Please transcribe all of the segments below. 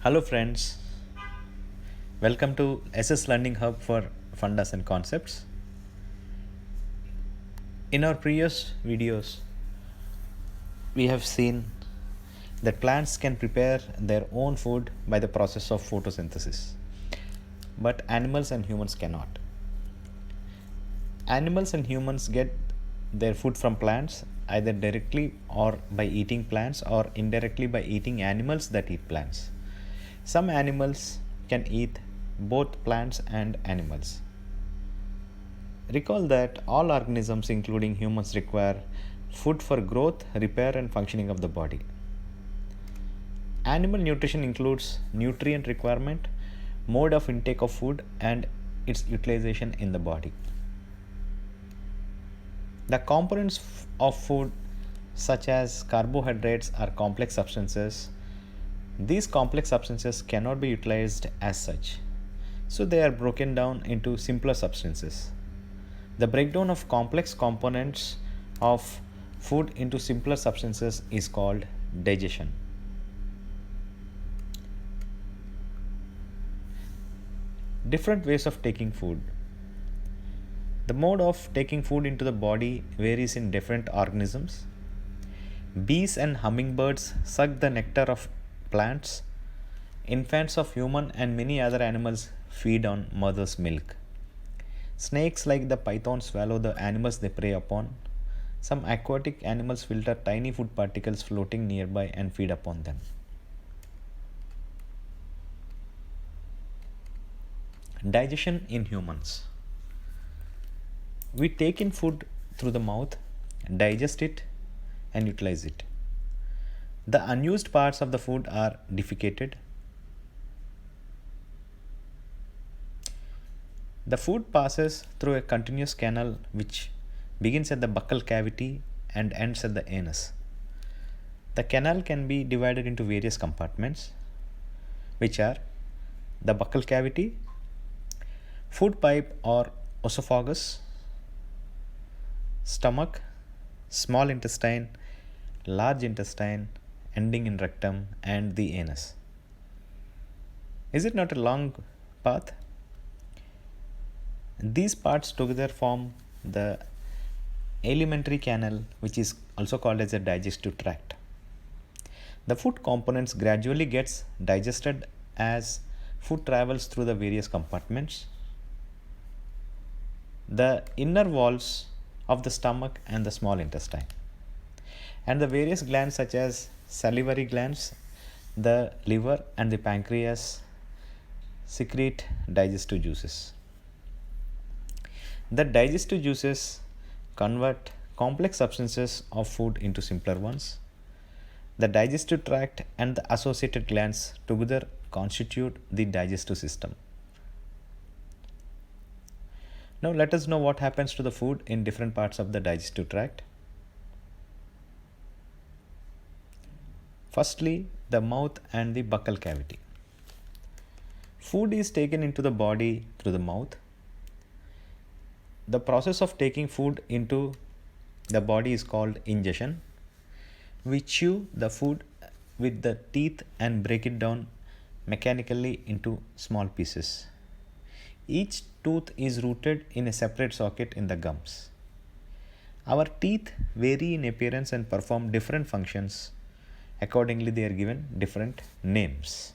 Hello, friends. Welcome to SS Learning Hub for Fundas and Concepts. In our previous videos, we have seen that plants can prepare their own food by the process of photosynthesis, but animals and humans cannot. Animals and humans get their food from plants either directly or by eating plants or indirectly by eating animals that eat plants. Some animals can eat both plants and animals. Recall that all organisms, including humans, require food for growth, repair, and functioning of the body. Animal nutrition includes nutrient requirement, mode of intake of food, and its utilization in the body. The components of food, such as carbohydrates, are complex substances. These complex substances cannot be utilized as such, so they are broken down into simpler substances. The breakdown of complex components of food into simpler substances is called digestion. Different ways of taking food. The mode of taking food into the body varies in different organisms. Bees and hummingbirds suck the nectar of plants. Infants of human and many other animals feed on mother's milk. Snakes like the python swallow the animals they prey upon. Some aquatic animals filter tiny food particles floating nearby and feed upon them. Digestion in humans. We take in food through the mouth, digest it, and utilize it. The unused parts of the food are defecated. The food passes through a continuous canal which begins at the buccal cavity and ends at the anus. The canal can be divided into various compartments, which are the buccal cavity, food pipe or esophagus, stomach, small intestine, large intestine, ending in rectum, and the anus. Is it not a long path? These parts together form the alimentary canal, which is also called as a digestive tract. The food components gradually gets digested as food travels through the various compartments. The inner walls of the stomach and the small intestine, and the various glands such as salivary glands, the liver, and the pancreas secrete digestive juices. The digestive juices convert complex substances of food into simpler ones. The digestive tract and the associated glands together constitute the digestive system. Now let us know what happens to the food in different parts of the digestive tract. Firstly, the mouth and the buccal cavity. Food is taken into the body through the mouth. The process of taking food into the body is called ingestion. We chew the food with the teeth and break it down mechanically into small pieces. Each tooth is rooted in a separate socket in the gums. Our teeth vary in appearance and perform different functions. Accordingly, they are given different names.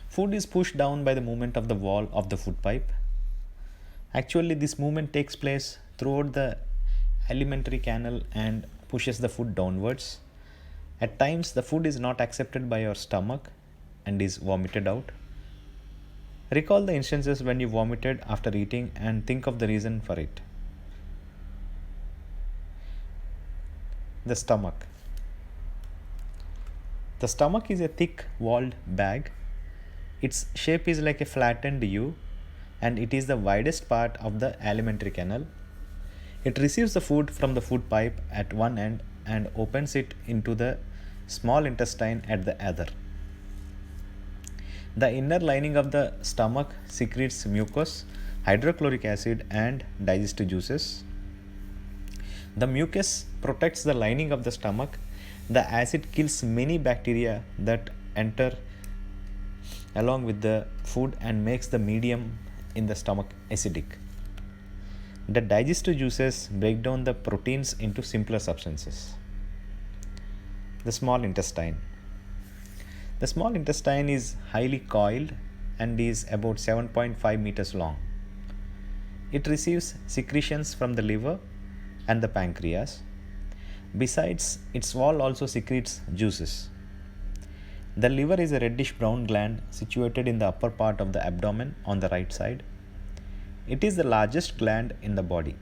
Food is pushed down by the movement of the wall of the food pipe. Actually, this movement takes place throughout the alimentary canal and pushes the food downwards. At times, the food is not accepted by your stomach and is vomited out. Recall the instances when you vomited after eating and think of the reason for it. The stomach. The stomach is a thick walled bag. Its shape is like a flattened U, and it is the widest part of the alimentary canal. It receives the food from the food pipe at one end and opens it into the small intestine at the other. The inner lining of the stomach secretes mucus, hydrochloric acid, and digestive juices. The mucus protects the lining of the stomach. The acid kills many bacteria that enter along with the food and makes the medium in the stomach acidic. The digestive juices break down the proteins into simpler substances. The small intestine. The small intestine is highly coiled and is about 7.5 meters long. It receives secretions from the liver and the pancreas. Besides, its wall also secretes juices. The liver is a reddish brown gland situated in the upper part of the abdomen on the right side. It is the largest gland in the body.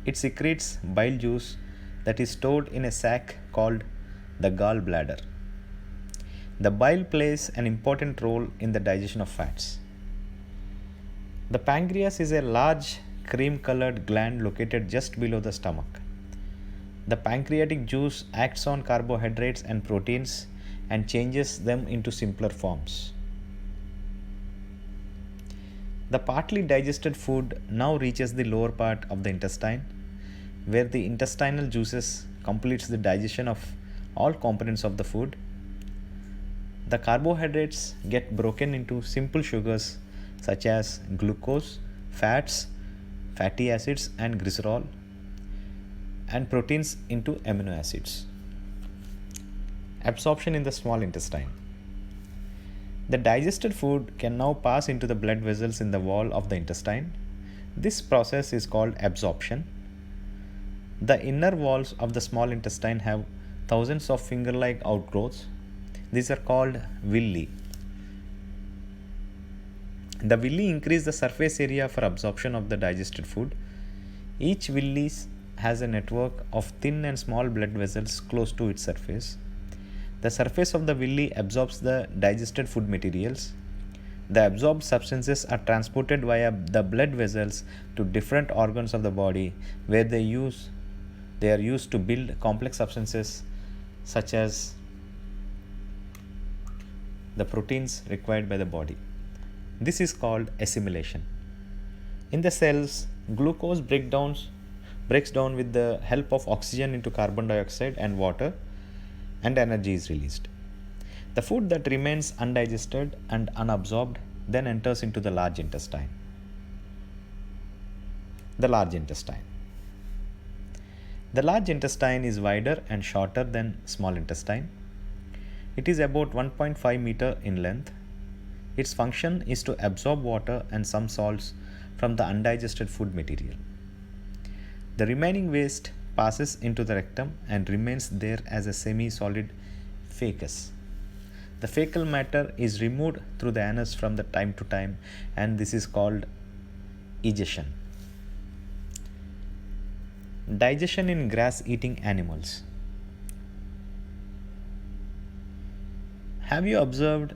It secretes bile juice that is stored in a sac called the gallbladder. The bile plays an important role in the digestion of fats. The pancreas is a large cream colored gland located just below the stomach. The pancreatic juice acts on carbohydrates and proteins and changes them into simpler forms. The partly digested food now reaches the lower part of the intestine, where the intestinal juices completes the digestion of all components of the food. The carbohydrates get broken into simple sugars such as glucose, fats, fatty acids, and glycerol, and proteins into amino acids. Absorption in the small intestine. The digested food can now pass into the blood vessels in the wall of the intestine. This process is called absorption. The inner walls of the small intestine have thousands of finger-like outgrowths. These are called villi. The villi increase the surface area for absorption of the digested food. Each villi has a network of thin and small blood vessels close to its surface. The surface of the villi absorbs the digested food materials. The absorbed substances are transported via the blood vessels to different organs of the body where they are used to build complex substances such as the proteins required by the body. This is called assimilation. In the cells, glucose breaks down with the help of oxygen into carbon dioxide and water, and energy is released. The food that remains undigested and unabsorbed then enters into the large intestine. The large intestine. The large intestine is wider and shorter than small intestine. It is about 1.5 meter in length. Its function is to absorb water and some salts from the undigested food material. The remaining waste passes into the rectum and remains there as a semi-solid fecus. The fecal matter is removed through the anus from the time to time, and this is called egestion. Digestion in grass-eating animals. Have you observed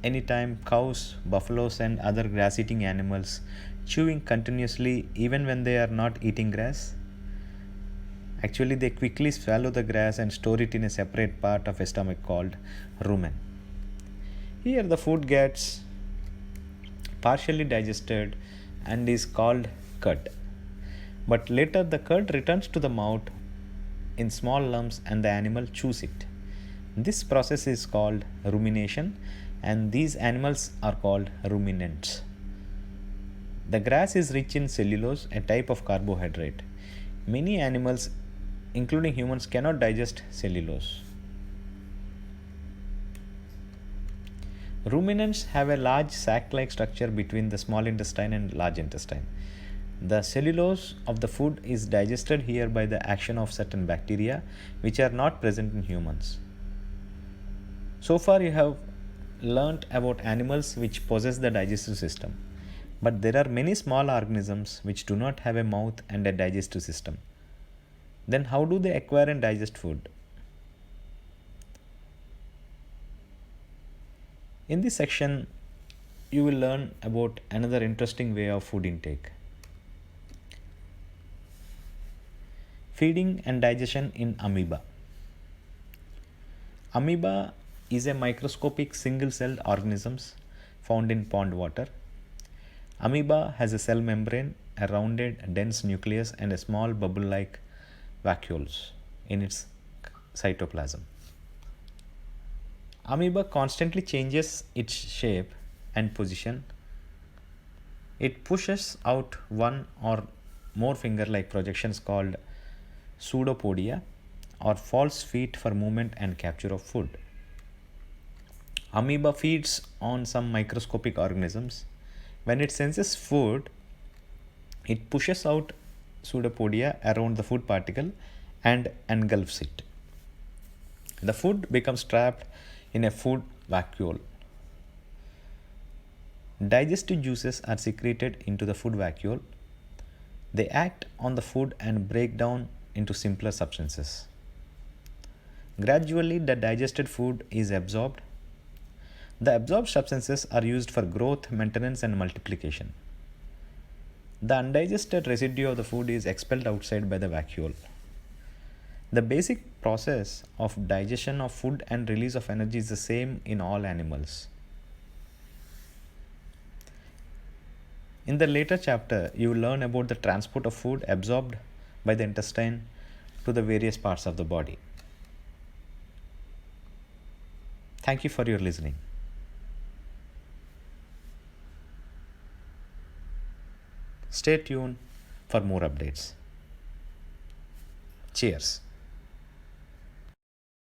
any time cows, buffaloes, and other grass-eating animals chewing continuously even when they are not eating grass? Actually, they quickly swallow the grass and store it in a separate part of a stomach called rumen. Here the food gets partially digested and is called cud. But later the cud returns to the mouth in small lumps and the animal chews it. This process is called rumination, and these animals are called ruminants. The grass is rich in cellulose, a type of carbohydrate. Many animals, including humans, cannot digest cellulose. Ruminants have a large sac-like structure between the small intestine and large intestine. The cellulose of the food is digested here by the action of certain bacteria which are not present in humans. So far you have learnt about animals which possess the digestive system, but there are many small organisms which do not have a mouth and a digestive system. Then how do they acquire and digest food? In this section, you will learn about another interesting way of food intake. Feeding and digestion in amoeba. Amoeba is a microscopic single-celled organisms found in pond water. Amoeba has a cell membrane, a rounded, dense nucleus, and a small bubble-like vacuoles in its cytoplasm. Amoeba constantly changes its shape and position. It pushes out one or more finger-like projections called pseudopodia or false feet for movement and capture of food. Amoeba feeds on some microscopic organisms. When it senses food, it pushes out pseudopodia around the food particle and engulfs it. The food becomes trapped in a food vacuole. Digestive juices are secreted into the food vacuole. They act on the food and break down into simpler substances. Gradually, the digested food is absorbed. The absorbed substances are used for growth, maintenance, and multiplication. The undigested residue of the food is expelled outside by the vacuole. The basic process of digestion of food and release of energy is the same in all animals. In the later chapter, you will learn about the transport of food absorbed by the intestine to the various parts of the body. Thank you for your listening. Stay tuned for more updates. Cheers.